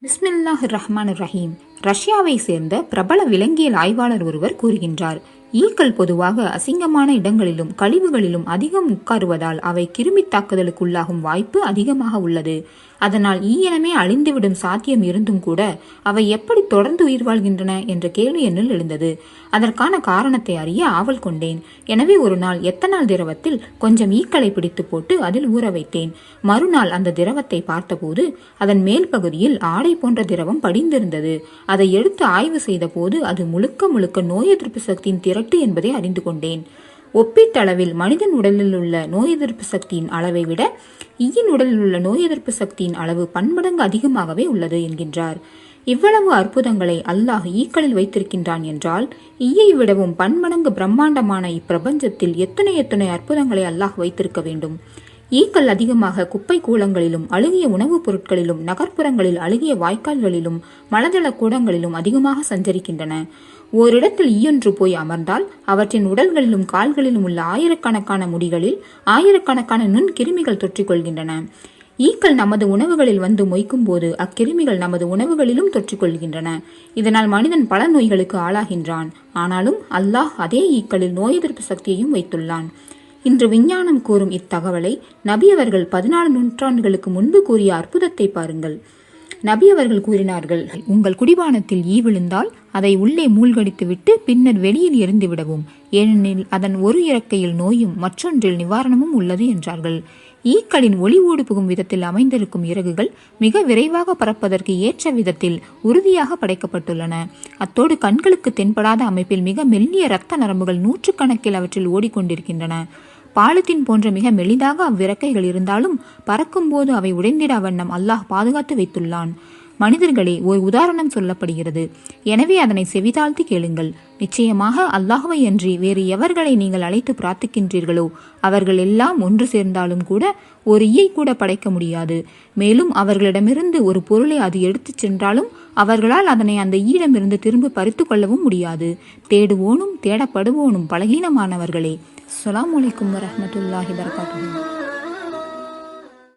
பிஸ்மில்லாஹிர் ரஹ்மானிர் ரஹீம். ரஷ்யாவை சேர்ந்த பிரபல விலங்கியல் ஆய்வாளர் ஒருவர் கூறுகின்றார், ஈக்கள் பொதுவாக அசிங்கமான இடங்களிலும் கழிவுகளிலும் அதிகம் உட்காருவதால் அவை கிருமி தாக்குதலுக்குள்ளாகும் வாய்ப்பு அதிகமாக உள்ளது. அதனால் ஈயினமே அழிந்துவிடும் சாத்தியம் இருந்தும் கூட அவை எப்படி தொடர்ந்து உயிர் வாழ்கின்றன என்ற கேள்வி என்னில் எழுந்தது. அதற்கான காரணத்தை அறிய ஆவல் கொண்டேன். எனவே ஒரு நாள் எத்தனால் திரவத்தில் கொஞ்சம் ஈக்களை பிடித்து போட்டு அதில் ஊற வைத்தேன். மறுநாள் அந்த திரவத்தை பார்த்தபோது அதன் மேல் பகுதியில் ஆடை போன்ற திரவம் படிந்திருந்தது. அதை எடுத்து ஆய்வு செய்த போது அது முழுக்க முழுக்க நோய் எதிர்ப்பு சக்தியின் திரட்டு என்பதை அறிந்து கொண்டேன். ஒப்பீட்டளவில் மனிதன் உடலில் உள்ள நோய் எதிர்ப்பு சக்தியின் அளவை விட ஈயின் உடலில் உள்ள நோய் எதிர்ப்பு சக்தியின் அளவு பன்மடங்கு அதிகமாகவே உள்ளது என்கின்றார். இவ்வளவு அற்புதங்களை அல்லாஹ் ஈக்களில் வைத்திருக்கின்றான் என்றால் ஈயை விடவும் பன்மடங்கு பிரம்மாண்டமான இப்பிரபஞ்சத்தில் எத்தனை அற்புதங்களை அல்லாஹ் வைத்திருக்க வேண்டும். ஈக்கள் அதிகமாக குப்பை கூலங்களிலும் அழுகிய உணவுப் பொருட்களிலும் நகர்ப்புறங்களில் அழுகிய வாய்க்கால்களிலும் மலஜல கூடங்களிலும் அதிகமாக சஞ்சரிக்கின்றன. ஓரிடத்தில் ஈயொன்று போய் அமர்ந்தால் அவற்றின் உடல்களிலும் கால்களிலும் உள்ள ஆயிரக்கணக்கான முடிகளில் ஆயிரக்கணக்கான நுண் கிருமிகள் தொற்றிக்கொள்கின்றன. ஈக்கள் நமது உணவுகளில் வந்து மொய்க்கும் போது அக்கிருமிகள் நமது உணவுகளிலும் தொற்றிக்கொள்கின்றன. இதனால் மனிதன் பல நோய்களுக்கு ஆளாகின்றான். ஆனாலும் அல்லாஹ் அதே ஈக்களில் நோய் எதிர்ப்பு சக்தியையும் வைத்துள்ளான். இன்று விஞ்ஞானம் கூறும் இத்தகவலை நபி அவர்கள் 14 நூற்றாண்டுகளுக்கு முன்பு கூறிய அற்புதத்தை பாருங்கள். நபி அவர்கள் கூறினார்கள், உங்கள் குடிபானத்தில் ஈ விழுந்தால் அதை உள்ளே மூழ்கடித்து விட்டு பின்னர் வெளியில் எறிந்து விடவும், ஏனெனில் அதன் ஒரு இறக்கையில் நோயும் மற்றொன்றில் நிவாரணமும் உள்ளது என்றார்கள். ஈக்களின் ஒளி ஊடு புகும் விதத்தில் அமைந்திருக்கும் இறகுகள் மிக விரைவாக பறப்பதற்கு ஏற்ற விதத்தில் உறுதியாக படைக்கப்பட்டுள்ளன. அத்தோடு கண்களுக்கு தென்படாத அமைப்பில் மிக மெல்லிய இரத்த நரம்புகள் 100 கணக்கில் அவற்றில் ஓடிக்கொண்டிருக்கின்றன. பாலித்தீன் போன்ற மிக மெலிதாக அவ்விறக்கைகள் இருந்தாலும் பறக்கும் போது அவை உடைந்திட வண்ணம் அல்லாஹ் பாதுகாத்து வைத்துள்ளான். மனிதர்களே, ஒரு உதாரணம் சொல்லப்படுகிறது. எனவே அதனை செவிதாழ்த்தி கேளுங்கள். நிச்சயமாக அல்லாஹ்வை அன்றி வேறு எவர்களை நீங்கள் அழைத்து பிரார்த்திக்கின்றீர்களோ அவர்கள் எல்லாம் ஒன்று சேர்ந்தாலும் கூட ஒரு ஈயை கூட படைக்க முடியாது. மேலும் அவர்களிடமிருந்து ஒரு பொருளை அது எடுத்துச் சென்றாலும் அவர்களால் அதனை அந்த ஈயிடமிருந்து திரும்ப பறித்து கொள்ளவும் முடியாது. தேடுவோனும் தேடப்படுவோனும் பலகீனமானவர்களே. அஸ்ஸலாமு அலைக்கும் வரஹ்மத்துல்லாஹி வபரகாத்துஹு.